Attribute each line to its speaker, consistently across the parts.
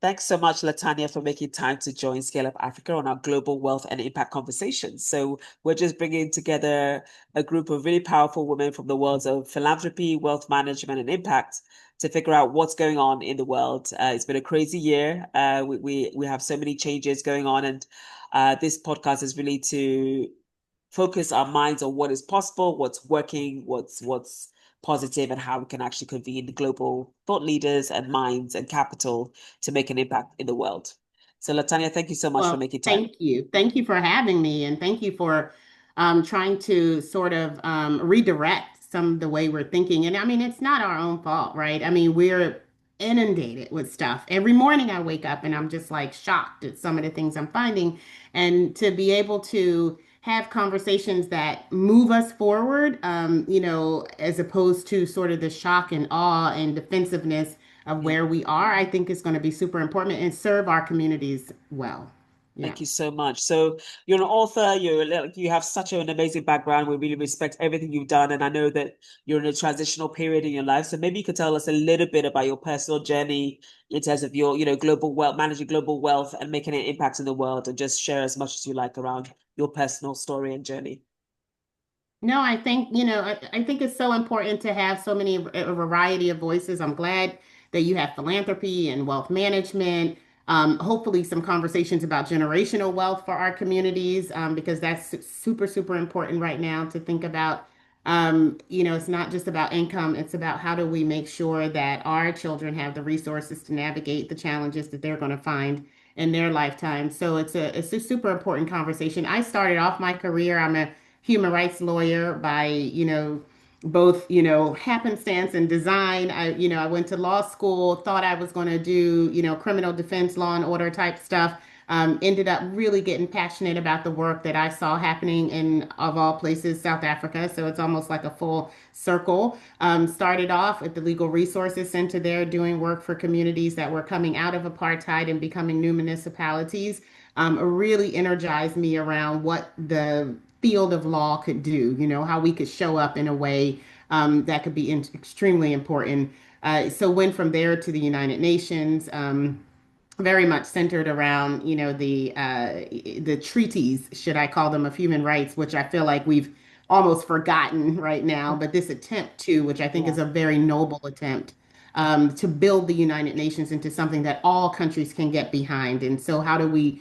Speaker 1: Thanks so much, Latanya, for making time to join ScaleUp Africa on our global wealth and impact conversations. So we're just bringing together a group of really powerful women from the worlds of philanthropy, wealth management, and impact to figure out what's going on in the world. It's been a crazy year. We have so many changes going on, and this podcast is really to focus our minds on what is possible, what's working, what's positive, and how we can actually convene global thought leaders and minds and capital to make an impact in the world. So, Latanya, thank you so much for
Speaker 2: Well,
Speaker 1: making time.
Speaker 2: thank you. Thank you for having me, and thank you for trying to sort of redirect some of the way we're thinking. And I mean, it's not our own fault, right? I mean, we're inundated with stuff. Every morning I wake up and I'm just like shocked at some of the things I'm finding. And to be able to have conversations that move us forward, as opposed to sort of the shock and awe and defensiveness of
Speaker 1: Yeah.
Speaker 2: where we are, I think is going to be super important and serve our communities well. Yeah.
Speaker 1: Thank you so much. So you're an author, you have such an amazing background. We really respect everything you've done. And I know that you're in a transitional period in your life. So maybe you could tell us a little bit about your personal journey in terms of your, global wealth, managing global wealth and making an impact in the world, and just share as much as you like around your personal story and journey.
Speaker 2: No, I think, I think it's so important to have so many a variety of voices. I'm glad that you have philanthropy and wealth management. Hopefully some conversations about generational wealth for our communities, because that's super, super important right now to think about. It's not just about income, it's about how do we make sure that our children have the resources to navigate the challenges that they're going to find in their lifetime. So it's a super important conversation. I started off my career, I'm a human rights lawyer by, both, happenstance and design. I went to law school, thought I was going to do, criminal defense, law and order type stuff. Ended up really getting passionate about the work that I saw happening in, of all places, South Africa. So it's almost like a full circle. Started off at the Legal Resources Center there doing work for communities that were coming out of apartheid and becoming new municipalities. Really energized me around what the field of law could do, how we could show up in a way that could be extremely important. So went from there to the United Nations, very much centered around, the treaties, should I call them, of human rights, which I feel like we've almost forgotten right now. But this attempt to, which I think
Speaker 1: Yeah.
Speaker 2: is a very noble attempt, to build the United Nations into something that all countries can get behind. And so how do we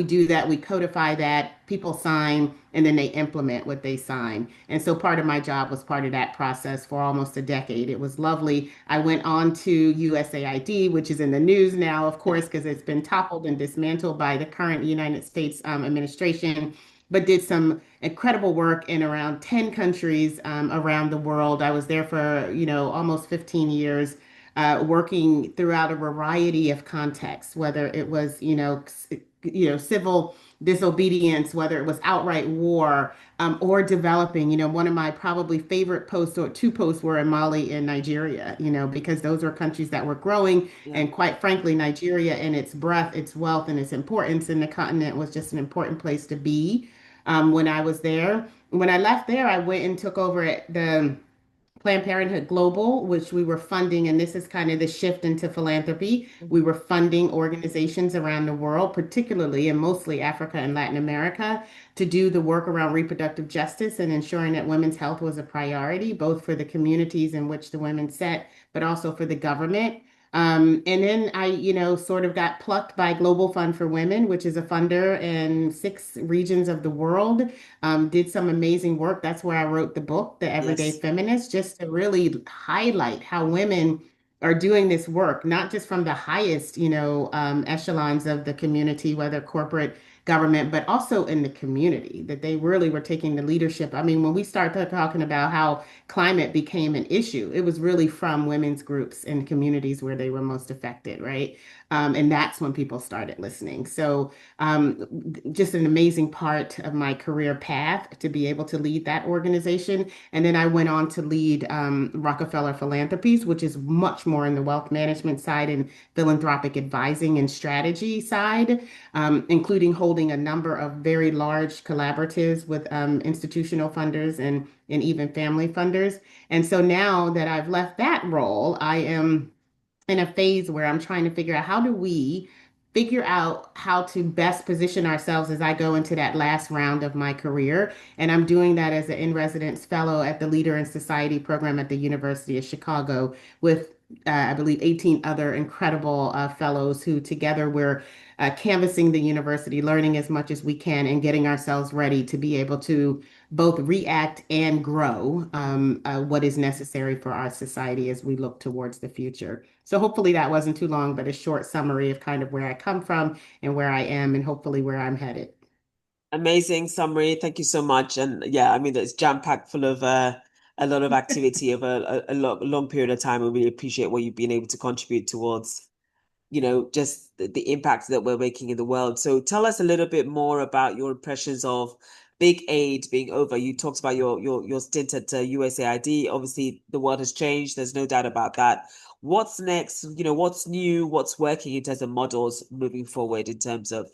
Speaker 2: do that? We codify that, people sign, and then they implement what they sign. And so part of my job was part of that process for almost a decade. It was lovely. I went on to USAID, which is in the news now, of course, because it's been toppled and dismantled by the current United States administration, but did some incredible work in around 10 countries around the world. I was there for, almost 15 years, working throughout a variety of contexts, whether it was, civil disobedience, whether it was outright war, or developing. One of my probably favorite posts, or two posts, were in Mali and Nigeria, because those were countries that were growing.
Speaker 1: Yeah.
Speaker 2: And quite frankly, Nigeria and its breadth, its wealth, and its importance in the continent was just an important place to be when I was there. When I left there, I went and took over at the Planned Parenthood Global, which we were funding, and this is kind of the shift into philanthropy. We were funding organizations around the world, particularly and mostly Africa and Latin America, to do the work around reproductive justice and ensuring that women's health was a priority, both for the communities in which the women sat, but also for the government. And then I, sort of got plucked by Global Fund for Women, which is a funder in 6 regions of the world. Did some amazing work. That's where I wrote the book, The Everyday
Speaker 1: Yes.
Speaker 2: Feminist, just to really highlight how women are doing this work, not just from the highest, echelons of the community, whether corporate, government, but also in the community, that they really were taking the leadership. I mean, when we started talking about how climate became an issue, it was really from women's groups and communities where they were most affected, right? And that's when people started listening. So, just an amazing part of my career path to be able to lead that organization. And then I went on to lead Rockefellar Philanthropies, which is much more in the wealth management side and philanthropic advising and strategy side, including holding a number of very large collaboratives with institutional funders and even family funders. And so now that I've left that role, I am in a phase where I'm trying to figure out how do we figure out how to best position ourselves as I go into that last round of my career. And I'm doing that as an in-residence fellow at the Leader in Society program at the University of Chicago with I believe 18 other incredible fellows who together we're canvassing the university, learning as much as we can, and getting ourselves ready to be able to both react and grow what is necessary for our society as we look towards the future. So hopefully that wasn't too long, but a short summary of kind of where I come from and where I am, and hopefully where I'm headed.
Speaker 1: Amazing summary. Thank you so much. And yeah, I mean, it's jam-packed full of a lot of activity over long period of time. I really appreciate what you've been able to contribute towards, just the impact that we're making in the world. So tell us a little bit more about your impressions of big aid being over. You talked about your stint at USAID. Obviously, the world has changed. There's no doubt about that. What's next? What's new? What's working in terms of models moving forward in terms of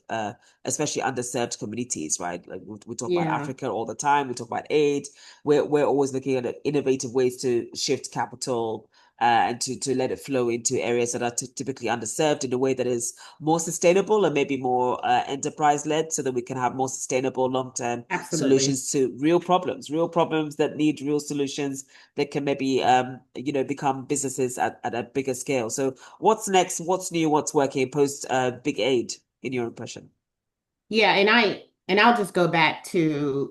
Speaker 1: especially underserved communities, right? Like we talk about
Speaker 2: Yeah,
Speaker 1: Africa all the time. We talk about aid. We're always looking at innovative ways to shift capital and to let it flow into areas that are typically underserved in a way that is more sustainable and maybe more enterprise led, so that we can have more sustainable long-term
Speaker 2: absolutely.
Speaker 1: solutions to real problems that need real solutions that can maybe become businesses at a bigger scale. So what's next? What's new? What's working post big aid in your impression?
Speaker 2: Yeah, and I'll just go back to,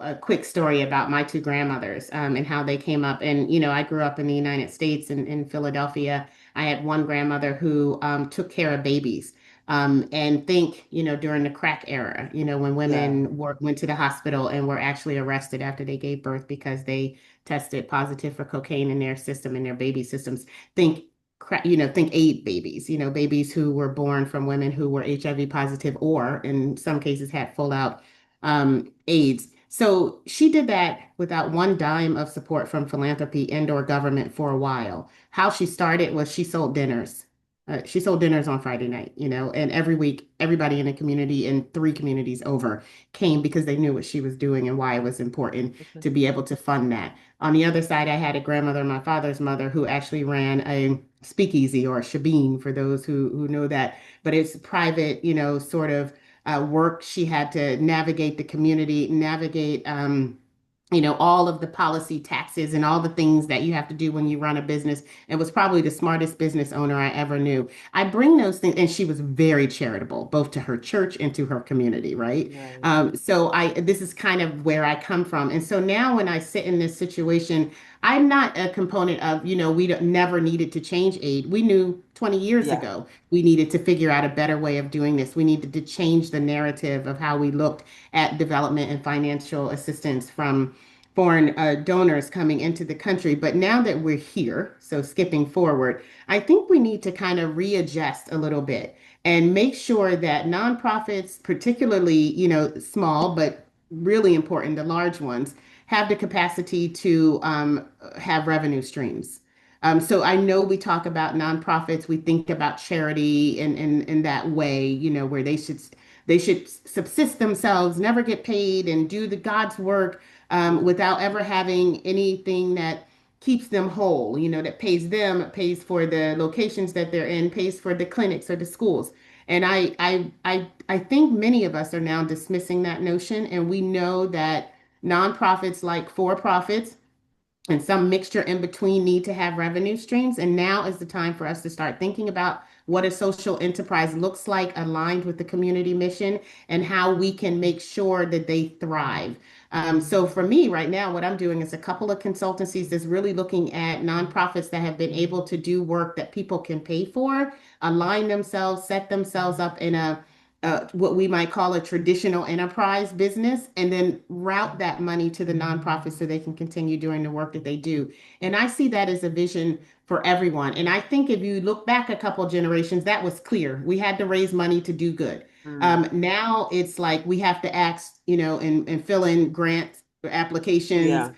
Speaker 2: a quick story about my two grandmothers, and how they came up. And, I grew up in the United States in Philadelphia. I had one grandmother who took care of babies. And think, during the crack era, when
Speaker 1: Yeah.
Speaker 2: women went to the hospital and were actually arrested after they gave birth because they tested positive for cocaine in their system, in their baby systems. Think think AIDS babies, babies who were born from women who were HIV positive or in some cases had full out AIDS. So she did that without one dime of support from philanthropy and or government for a while. How she started was she sold dinners. She sold dinners on Friday night, and every week, everybody in the community in three communities over came because they knew what she was doing and why it was important
Speaker 1: Okay.
Speaker 2: to be able to fund that. On the other side, I had a grandmother, my father's mother, who actually ran a speakeasy or shebeen for those who know that. But it's private, sort of work. She had to navigate the community, navigate all of the policy taxes and all the things that you have to do when you run a business. It was probably the smartest business owner I ever knew. I bring those things, and she was very charitable, both to her church and to her community, right?
Speaker 1: Right.
Speaker 2: So this is kind of where I come from. And so now when I sit in this situation, I'm not a component of, never needed to change aid. We knew 20 years
Speaker 1: Yeah.
Speaker 2: ago we needed to figure out a better way of doing this. We needed to change the narrative of how we looked at development and financial assistance from foreign donors coming into the country. But now that we're here, so skipping forward, I think we need to kind of readjust a little bit and make sure that nonprofits, particularly, small, but really important, the large ones, have the capacity to have revenue streams. So I know we talk about nonprofits, we think about charity in that way, where they should subsist themselves, never get paid, and do the God's work
Speaker 1: Mm.
Speaker 2: without ever having anything that keeps them whole, that pays them, pays for the locations that they're in, pays for the clinics or the schools. And I think many of us are now dismissing that notion, and we know that nonprofits like for profits and some mixture in between need to have revenue streams. And now is the time for us to start thinking about what a social enterprise looks like aligned with the community mission and how we can make sure that they thrive. So for me right now, what I'm doing is a couple of consultancies that's really looking at nonprofits that have been able to do work that people can pay for, align themselves, set themselves up in a what we might call a traditional enterprise business, and then route that money to the nonprofits so they can continue doing the work that they do. And I see that as a vision for everyone. And I think if you look back a couple generations, that was clear. We had to raise money to do good.
Speaker 1: Mm.
Speaker 2: Now it's like we have to ask, and fill in grants or applications.
Speaker 1: Yeah.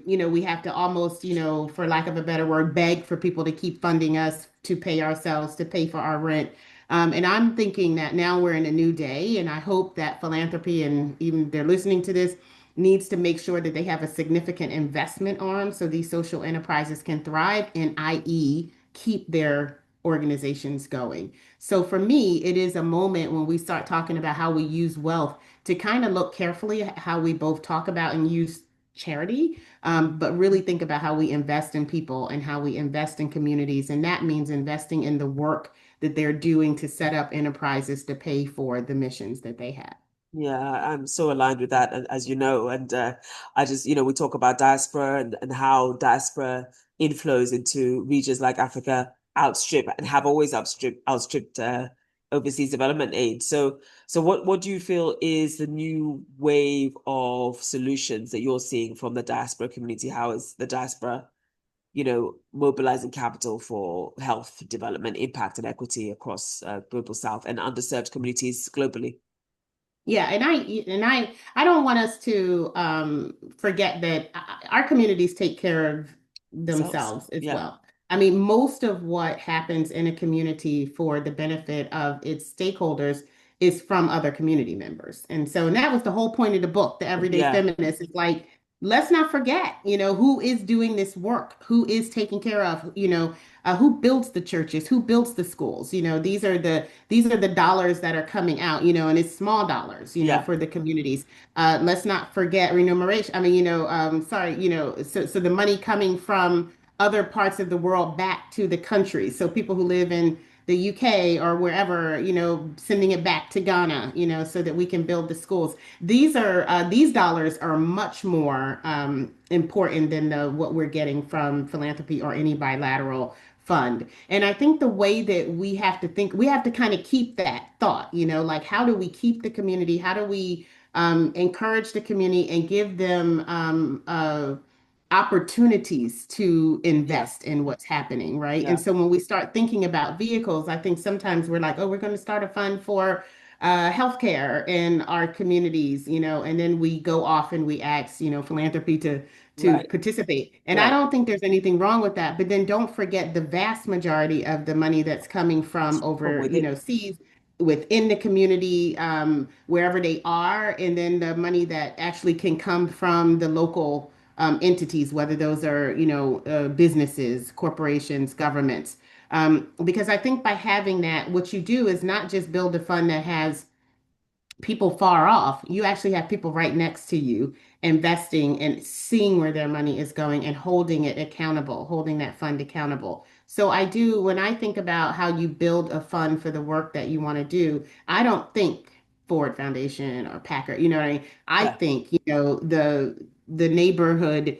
Speaker 2: We have to almost, for lack of a better word, beg for people to keep funding us to pay ourselves, to pay for our rent. And I'm thinking that now we're in a new day, and I hope that philanthropy, and even they're listening to this, needs to make sure that they have a significant investment arm so these social enterprises can thrive, and i.e., keep their organizations going. So for me, it is a moment when we start talking about how we use wealth to kind of look carefully at how we both talk about and use charity, but really think about how we invest in people and how we invest in communities. And that means investing in the work that they're doing to set up enterprises to pay for the missions that they have.
Speaker 1: Yeah, I'm so aligned with that, as you know. And I just, we talk about diaspora and how diaspora inflows into regions like Africa outstrip and have always outstripped overseas development aid. So what do you feel is the new wave of solutions that you're seeing from the diaspora community? How is the diaspora, mobilizing capital for health, development, impact, and equity across global South and underserved communities globally?
Speaker 2: Yeah, and I don't want us to forget that our communities take care of
Speaker 1: Themselves.
Speaker 2: themselves as
Speaker 1: Yeah.
Speaker 2: well. I mean, most of what happens in a community for the benefit of its stakeholders is from other community members. And that was the whole point of the book, The Everyday
Speaker 1: Yeah.
Speaker 2: Feminist. Is like, let's not forget, who is doing this work, who is taking care of, who builds the churches, who builds the schools. These are the dollars that are coming out, and it's small dollars,
Speaker 1: Yeah.
Speaker 2: for the communities. Let's not forget remuneration. I mean, sorry, so the money coming from other parts of the world back to the country. So people who live in the UK or wherever, sending it back to Ghana, so that we can build the schools. These dollars are much more important than what we're getting from philanthropy or any bilateral fund. And I think the way that we have to think, we have to kind of keep that thought, like how do we keep the community? How do we encourage the community and give them opportunities to
Speaker 1: Yeah.
Speaker 2: invest in what's happening, right? And
Speaker 1: Yeah.
Speaker 2: so when we start thinking about vehicles, I think sometimes we're like, oh, we're going to start a fund for healthcare in our communities, and then we go off and we ask, philanthropy to
Speaker 1: Right.
Speaker 2: participate. And I
Speaker 1: Right.
Speaker 2: don't think there's anything wrong with that. But then don't forget the vast majority of the money that's coming from
Speaker 1: From
Speaker 2: over,
Speaker 1: within.
Speaker 2: seas within the community, wherever they are, and then the money that actually can come from the local entities, whether those are, businesses, corporations, governments. Because I think by having that, what you do is not just build a fund that has people far off, you actually have people right next to you investing and seeing where their money is going and holding it accountable, holding that fund accountable. So when I think about how you build a fund for the work that you want to do, I don't think Ford Foundation or Packard, you know what I mean? I
Speaker 1: Yeah.
Speaker 2: think, the neighborhood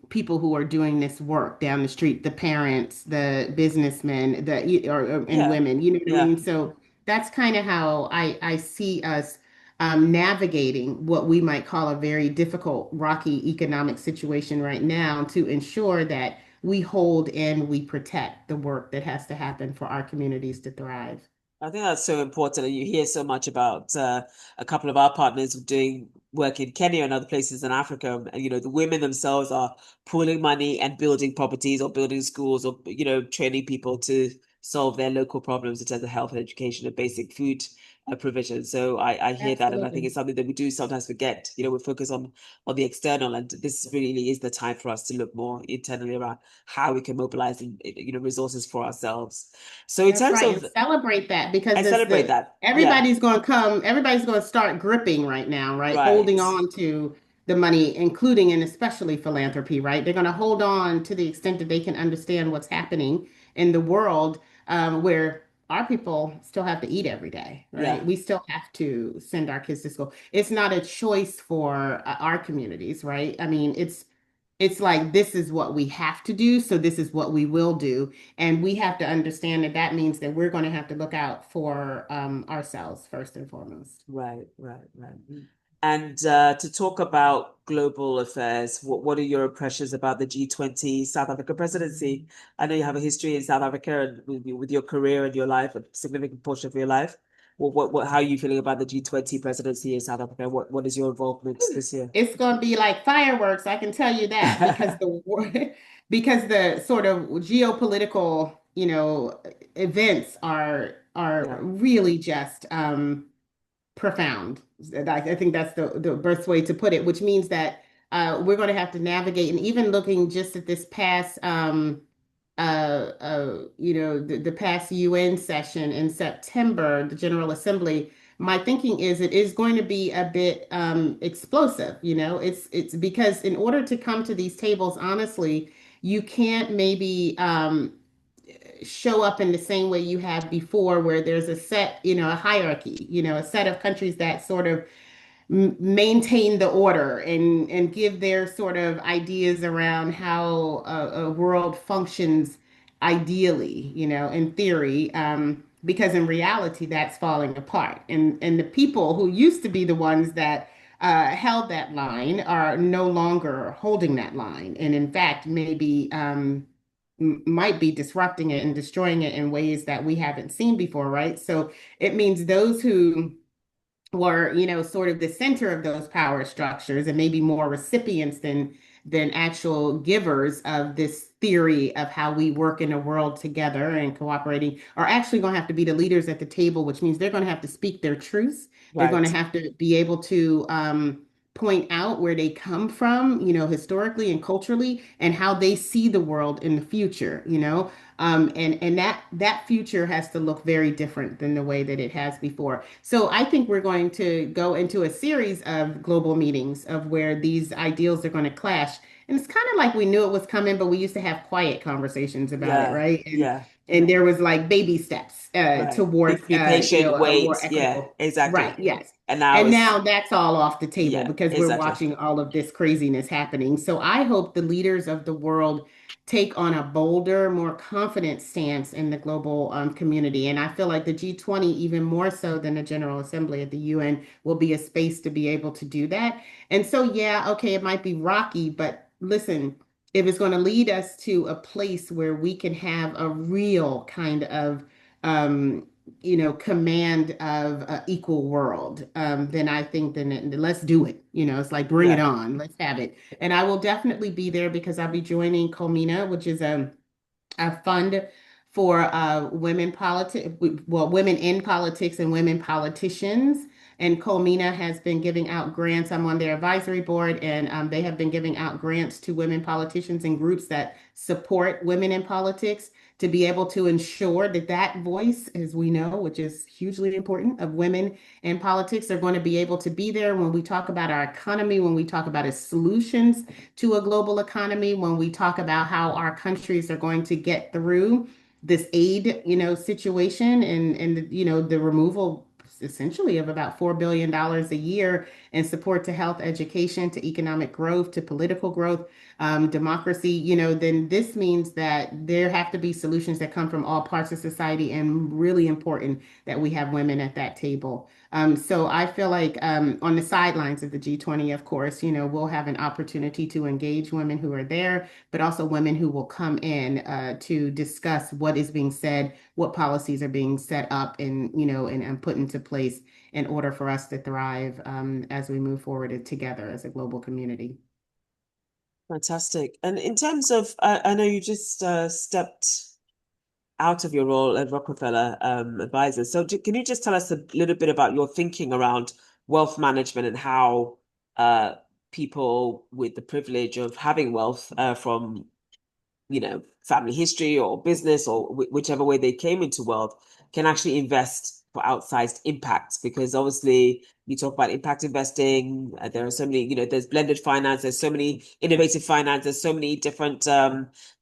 Speaker 2: people who are doing this work down the street, the parents, the businessmen, and
Speaker 1: Yeah.
Speaker 2: women, you know what I
Speaker 1: Yeah.
Speaker 2: mean? So that's kind of how I see us navigating what we might call a very difficult, rocky economic situation right now to ensure that we hold and we protect the work that has to happen for our communities to thrive.
Speaker 1: I think that's so important. And you hear so much about a couple of our partners doing work in Kenya and other places in Africa. And, the women themselves are pooling money and building properties or building schools or, training people to solve their local problems in terms of health and education and basic food provision. So I hear that. And I think
Speaker 2: Absolutely.
Speaker 1: it's something that we do sometimes forget. We focus on the external. And this really is the time for us to look more internally around how we can mobilize, resources for ourselves. So in
Speaker 2: That's
Speaker 1: terms
Speaker 2: right.
Speaker 1: of
Speaker 2: And celebrate that because
Speaker 1: and
Speaker 2: this
Speaker 1: celebrate
Speaker 2: the
Speaker 1: that. Yeah,
Speaker 2: everybody's going to come, everybody's going to start gripping right now, right?
Speaker 1: right.
Speaker 2: Holding on to the money, including and especially philanthropy, right? They're going to hold on to the extent that they can understand what's happening in the world, where our people still have to eat every day, right?
Speaker 1: Yeah,
Speaker 2: We still have to send our kids to school. It's not a choice for our communities, right? I mean, it's like this is what we have to do, so this is what we will do. And we have to understand that that means that we're going to have to look out for ourselves first and foremost.
Speaker 1: right, right, right. And to talk about global affairs, what are your impressions about the G20 South Africa presidency? I know you have a history in South Africa and with your career and your life, a significant portion of your life. How are you feeling about the G20 presidency in South Africa? What is your involvement this year?
Speaker 2: It's going to be like fireworks, I can tell you that, because the war, because the sort of geopolitical, events are
Speaker 1: Yeah,
Speaker 2: really just profound. I think that's the best way to put it, which means that we're going to have to navigate. And even looking just at this past the past UN session in September, the General Assembly, my thinking is it is going to be a bit explosive. It's because in order to come to these tables, honestly, you can't maybe show up in the same way you have before, where there's a set, a hierarchy, a set of countries that sort of maintain the order and give their sort of ideas around how a world functions ideally, in theory, because in reality that's falling apart. And the people who used to be the ones that held that line are no longer holding that line, and in fact maybe might be disrupting it and destroying it in ways that we haven't seen before, right? So it means those who were, sort of the center of those power structures and maybe more recipients than actual givers of this theory of how we work in a world together and cooperating are actually going to have to be the leaders at the table, which means they're going to have to speak their truths. They're going to
Speaker 1: Right.
Speaker 2: have to be able to point out where they come from, historically and culturally, and how they see the world in the future. And that future has to look very different than the way that it has before. So I think we're going to go into a series of global meetings of where these ideals are going to clash. And it's kind of like we knew it was coming, but we used to have quiet conversations about it,
Speaker 1: Yeah.
Speaker 2: right? And
Speaker 1: Yeah.
Speaker 2: and there was like baby steps
Speaker 1: Right.
Speaker 2: towards
Speaker 1: Be patient,
Speaker 2: a
Speaker 1: wait.
Speaker 2: more
Speaker 1: Yeah,
Speaker 2: equitable.
Speaker 1: exactly.
Speaker 2: Right, yes.
Speaker 1: And now
Speaker 2: And
Speaker 1: it's,
Speaker 2: now that's all off the table
Speaker 1: yeah,
Speaker 2: because we're
Speaker 1: exactly.
Speaker 2: watching all of this craziness happening. So I hope the leaders of the world take on a bolder, more confident stance in the global community. And I feel like the G20, even more so than the General Assembly at the UN, will be a space to be able to do that. And so, yeah, okay, it might be rocky, but listen, if it's going to lead us to a place where we can have a real kind of um, command of equal world, then I think then let's do it. It's like bring it
Speaker 1: Yeah.
Speaker 2: on. Let's have it. And I will definitely be there because I'll be joining Comina, which is a fund for women in politics and women politicians. And Colmena has been giving out grants. I'm on their advisory board, and they have been giving out grants to women politicians and groups that support women in politics to be able to ensure that that voice, as we know, which is hugely important, of women in politics, are going to be able to be there when we talk about our economy, when we talk about its solutions to a global economy, when we talk about how our countries are going to get through this aid, situation and the removal essentially of about $4 billion a year in support to health, education, to economic growth, to political growth, democracy, then this means that there have to be solutions that come from all parts of society, and really important that we have women at that table. So I feel like on the sidelines of the G20, of course, we'll have an opportunity to engage women who are there, but also women who will come in to discuss what is being said, what policies are being set up and put into place in order for us to thrive as we move forward together as a global community.
Speaker 1: Fantastic. And in terms of, I know you just stepped out of your role at Rockefeller Advisors. So can you just tell us a little bit about your thinking around wealth management and how people with the privilege of having wealth from family history or business or whichever way they came into wealth can actually invest for outsized impact? Because obviously you talk about impact investing. There are so many, there's blended finance, there's so many innovative finance, there's so many different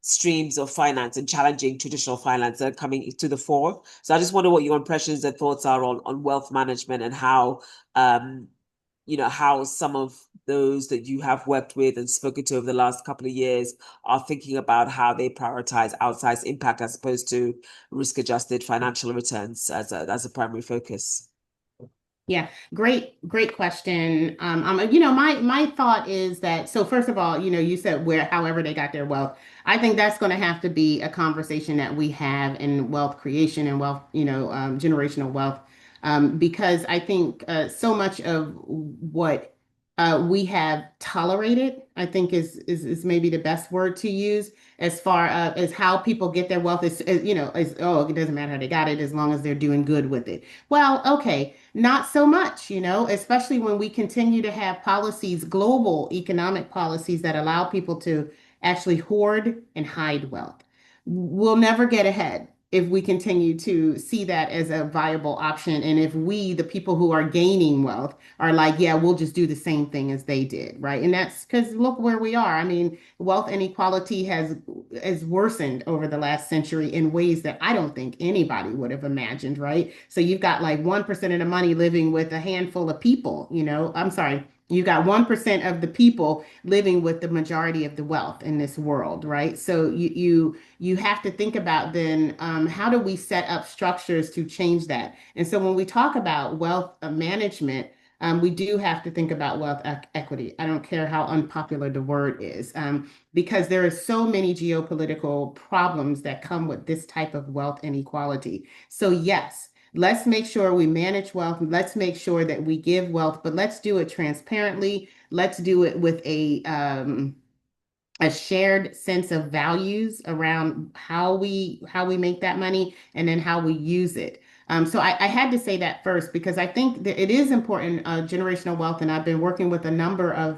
Speaker 1: streams of finance and challenging traditional finance that are coming to the fore. So I just wonder what your impressions and thoughts are on wealth management and how how some of those that you have worked with and spoken to over the last couple of years are thinking about how they prioritize outsized impact as opposed to risk-adjusted financial returns as a primary focus.
Speaker 2: Yeah, great question. My thought is that so first of all, you said where however they got their wealth. I think that's going to have to be a conversation that we have in wealth creation and wealth, generational wealth, because I think so much of what we have tolerated, I think is maybe the best word to use as far as how people get their wealth is oh, it doesn't matter how they got it as long as they're doing good with it. Well, okay. Not so much, especially when we continue to have policies, global economic policies that allow people to actually hoard and hide wealth. we'll never get ahead if we continue to see that as a viable option. And if we, the people who are gaining wealth, are like, yeah, we'll just do the same thing as they did, right? And that's because look where we are. I mean, wealth inequality has worsened over the last century in ways that I don't think anybody would have imagined, right? So you've got like 1% of the money living with a handful of people, I'm sorry. You got 1% of the people living with the majority of the wealth in this world, right? So you have to think about then how do we set up structures to change that? And so when we talk about wealth management, we do have to think about wealth equity. I don't care how unpopular the word is, because there are so many geopolitical problems that come with this type of wealth inequality. So yes, let's make sure we manage wealth. Let's make sure that we give wealth, but let's do it transparently. Let's do it with a shared sense of values around how we make that money and then how we use it. So I had to say that first because I think that it is important, generational wealth, and I've been working with a number of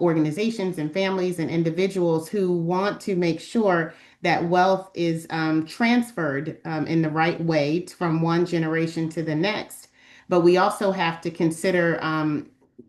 Speaker 2: organizations and families and individuals who want to make sure that wealth is transferred in the right way from one generation to the next. But we also have to consider,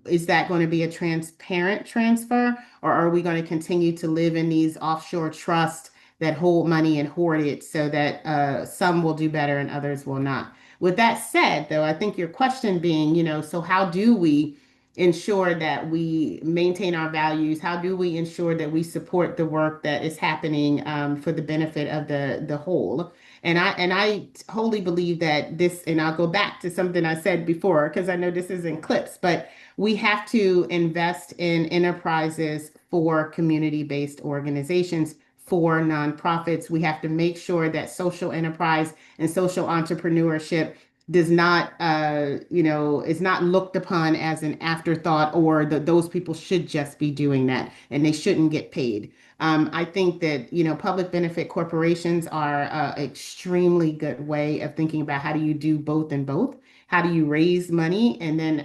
Speaker 2: is that going to be a transparent transfer? Or are we going to continue to live in these offshore trusts that hold money and hoard it so that some will do better and others will not? With that said, though, I think your question being, so how do we ensure that we maintain our values? How do we ensure that we support the work that is happening for the benefit of the whole? And I wholly believe that this, and I'll go back to something I said before because I know this is in clips, but we have to invest in enterprises for community-based organizations, for nonprofits. We have to make sure that social enterprise and social entrepreneurship does not, is not looked upon as an afterthought or that those people should just be doing that and they shouldn't get paid. I think that, public benefit corporations are an extremely good way of thinking about how do you do both and both. How do you raise money? And then,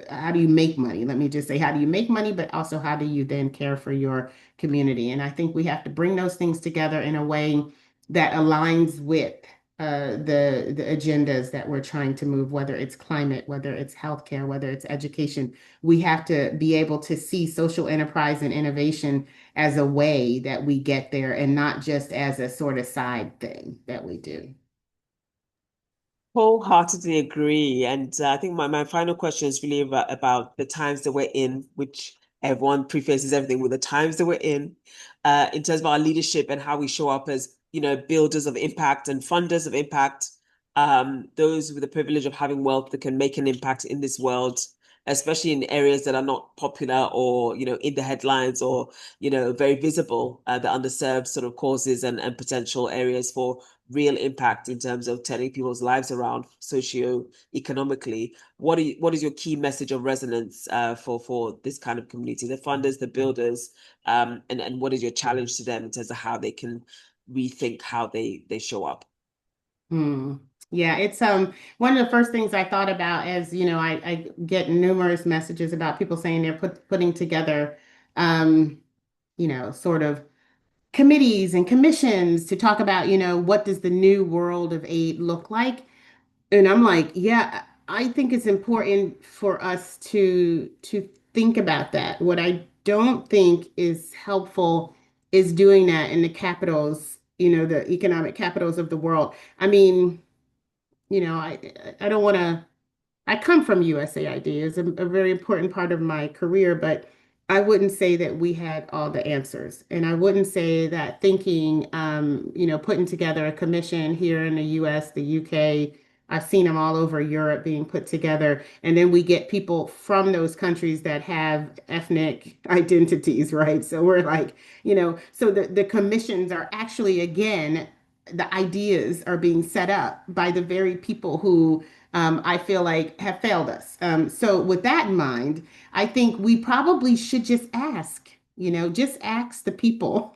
Speaker 2: how do you make money? Let me just say, how do you make money? But also, how do you then care for your community? And I think we have to bring those things together in a way that aligns with the agendas that we're trying to move, whether it's climate, whether it's healthcare, whether it's education. We have to be able to see social enterprise and innovation as a way that we get there and not just as a sort of side thing that we do.
Speaker 1: Wholeheartedly agree. And I think my final question is really about the times that we're in, which everyone prefaces everything with the times that we're in terms of our leadership and how we show up as, builders of impact and funders of impact, those with the privilege of having wealth that can make an impact in this world, especially in areas that are not popular or, in the headlines or, very visible, the underserved sort of causes and potential areas for real impact in terms of turning people's lives around socio-economically. What is your key message of resonance for this kind of community, the funders, the builders, and what is your challenge to them in terms of how they can rethink how they show up?
Speaker 2: Hmm. Yeah, it's one of the first things I thought about as I get numerous messages about people saying they're putting together sort of committees and commissions to talk about, what does the new world of aid look like? And I'm like, yeah, I think it's important for us to think about that. What I don't think is helpful is doing that in the capitals, the economic capitals of the world. I mean, I don't want to. I come from USAID. It's a very important part of my career, but I wouldn't say that we had all the answers. And I wouldn't say that thinking, putting together a commission here in the US, the UK, I've seen them all over Europe being put together. And then we get people from those countries that have ethnic identities, right? So we're like, so the commissions are actually, again, the ideas are being set up by the very people who I feel like have failed us. So with that in mind, I think we probably should just ask, just ask the people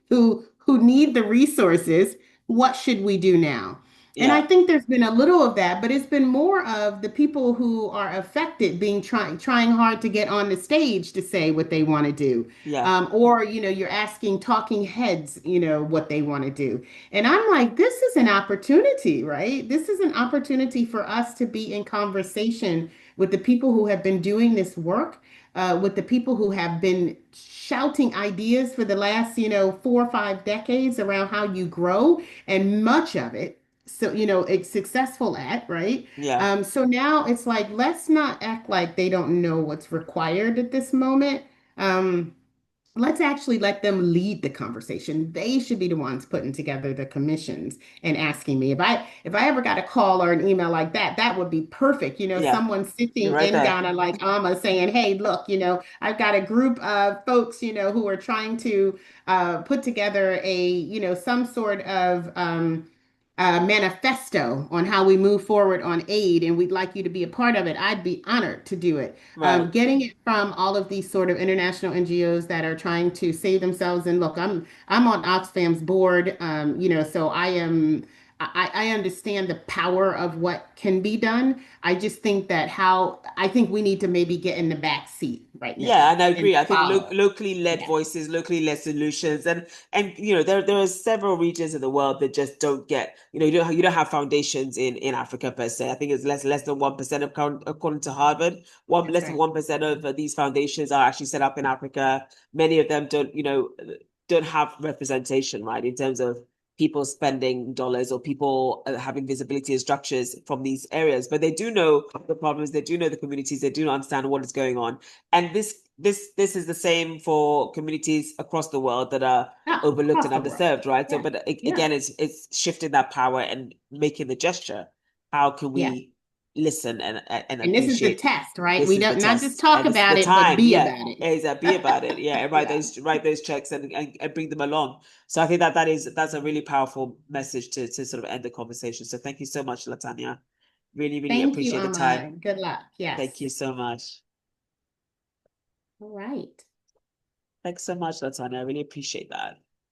Speaker 2: who need the resources, what should we do now? And I
Speaker 1: Yeah.
Speaker 2: think there's been a little of that, but it's been more of the people who are affected being trying hard to get on the stage to say what they want to do.
Speaker 1: Yeah.
Speaker 2: Or, you're asking talking heads, what they want to do. And I'm like, this is an opportunity, right? This is an opportunity for us to be in conversation with the people who have been doing this work, with the people who have been shouting ideas for the last, 4 or 5 decades around how you grow, and much of it so it's successful at, right?
Speaker 1: Yeah.
Speaker 2: So now it's like, let's not act like they don't know what's required at this moment. um let's actually let them lead the conversation. They should be the ones putting together the commissions and asking me. If I ever got a call or an email like that, that would be perfect.
Speaker 1: Yeah.
Speaker 2: Someone
Speaker 1: You're
Speaker 2: sitting
Speaker 1: right
Speaker 2: in
Speaker 1: there.
Speaker 2: Ghana like Amma saying, hey, look, I've got a group of folks, who are trying to put together some sort of manifesto on how we move forward on aid, and we'd like you to be a part of it. I'd be honored to do it.
Speaker 1: Right.
Speaker 2: Getting it from all of these sort of international NGOs that are trying to save themselves. And look, I'm on Oxfam's board, so I understand the power of what can be done. I just think that I think we need to maybe get in the back seat right
Speaker 1: Yeah,
Speaker 2: now
Speaker 1: and I
Speaker 2: and
Speaker 1: agree. I think
Speaker 2: follow.
Speaker 1: locally led
Speaker 2: Yeah,
Speaker 1: voices, locally led solutions, and there are several regions in the world that just don't get you don't have foundations in Africa per se. I think it's less than 1% of according to Harvard. One
Speaker 2: that's
Speaker 1: less than
Speaker 2: right.
Speaker 1: 1% of these foundations are actually set up in Africa. Many of them don't have representation, right, in terms of people spending dollars or people having visibility and structures from these areas. But they do know the problems, they do know the communities, they do understand what is going on. And this is the same for communities across the world that are
Speaker 2: Yeah,
Speaker 1: overlooked
Speaker 2: across
Speaker 1: and
Speaker 2: the world.
Speaker 1: underserved, right? So,
Speaker 2: Yeah,
Speaker 1: but
Speaker 2: yeah,
Speaker 1: again, it's shifting that power and making the gesture. How can
Speaker 2: yeah.
Speaker 1: we listen and
Speaker 2: And this is the
Speaker 1: appreciate
Speaker 2: test, right?
Speaker 1: this
Speaker 2: We
Speaker 1: is the
Speaker 2: don't not just
Speaker 1: test
Speaker 2: talk
Speaker 1: and this is
Speaker 2: about
Speaker 1: the
Speaker 2: it, but
Speaker 1: time.
Speaker 2: be
Speaker 1: Yeah,
Speaker 2: about it.
Speaker 1: is that be about it. Yeah, and
Speaker 2: Yeah.
Speaker 1: write those checks and bring them along. So I think that's a really powerful message to sort of end the conversation. So thank you so much, Latanya. Really, really
Speaker 2: Thank you,
Speaker 1: appreciate the time.
Speaker 2: Amma. Good luck.
Speaker 1: Thank you
Speaker 2: Yes.
Speaker 1: so much.
Speaker 2: All right.
Speaker 1: Thanks so much, Latanya. I really appreciate that.